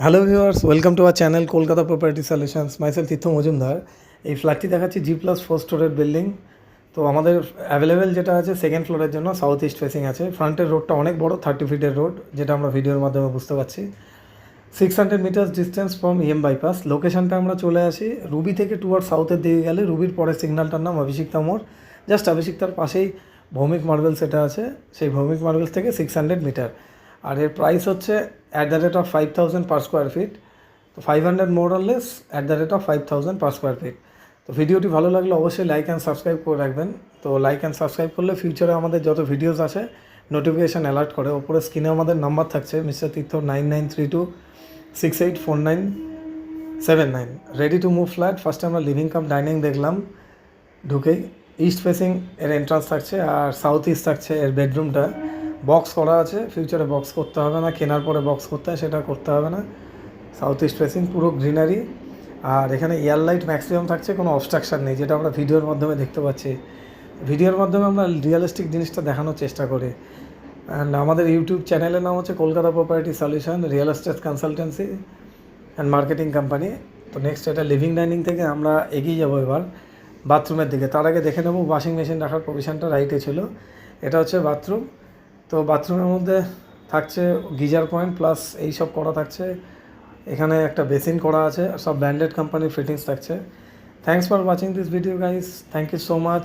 Hello viewers, welcome to our channel Kolkata property solutions. Myself Tirtha Majumdar. এই ফ্ল্যাটটি দেখাচ্ছি G+4 স্টোরের বিল্ডিং। তো আমাদের অ্যাভেলেবেল যেটা আছে সেকেন্ড ফ্লোরের জন্য সাউথ ইস্ট ফেসিং আছে। ফ্রন্টের রোডটা অনেক বড়, 30 ফিটের রোড, যেটা আমরা ভিডিওর মাধ্যমে বুঝতে পারছি। 600 মিটার্স ডিস্টেন্স ফ্রম বাইপাস। লোকেশনটা আমরা চলে আসি রুবি থেকে টুয়ার্ড সাউথের দিকে গেলে রুবির পরের সিগন্যালটার নাম অভিষিক্তা মোড়। জাস্ট অভিষিক্তার পাশেই ভৌমিক মার্বেলস এটা আছে। সেই ভৌমিক মার্বেলস থেকে 600 মিটার। আর এর প্রাইস হচ্ছে @ 5,000 পার স্কোয়ার ফিট। তো 500 more or less @ 5,000 per square feet. তো ভিডিওটি ভালো লাগলে অবশ্যই লাইক অ্যান্ড সাবস্ক্রাইব করে রাখবেন। তো লাইক অ্যান্ড সাবস্ক্রাইব করলে ফিউচারে আমাদের যত ভিডিওস আসে নোটিফিকেশান অ্যালার্ট করে। ওপরে স্ক্রিনে আমাদের নাম্বার থাকছে, mister Tirtha 9932684979। Ready to move flat. ফার্স্টে আমরা লিভিং কাম ডাইনিং দেখলাম ঢুকেই। ইস্ট ফেসিং এর এন্ট্রান্স থাকছে আর সাউথ ইস্ট থাকছে এর বেডরুমটা। বক্স করা আছে, ফিউচারে বক্স করতে হবে না, কেনার পরে বক্স করতে হয় সেটা করতে হবে না। সাউথ ইস্ট ফেসিং, পুরো গ্রিনারি। আর এখানে এয়ার লাইট ম্যাক্সিমাম থাকছে, কোনো অবস্ট্রাকশান নেই, যেটা আমরা ভিডিওর মাধ্যমে দেখতে পাচ্ছি। ভিডিওর মাধ্যমে আমরা রিয়েলিস্টিক জিনিসটা দেখানোর চেষ্টা করি। অ্যান্ড আমাদের ইউটিউব চ্যানেলের নাম হচ্ছে Kolkata property solution real estate consultancy and marketing company. তো নেক্সট এটা লিভিং ডাইনিং থেকে আমরা এগিয়ে যাবো এবার বাথরুমের দিকে। তার আগে দেখে নেব ওয়াশিং মেশিন রাখার প্রভিশনটা রাইটে ছিল। এটা হচ্ছে বাথরুম। তো বাথরুমের মধ্যে থাকছে গিজার পয়েন্ট প্লাস এই সব করা থাকছে। এখানে একটা বেসিন করা আছে, সব ব্র্যান্ডেড কোম্পানির ফিটিংস থাকছে। Thanks for watching this video guys, thank you so much.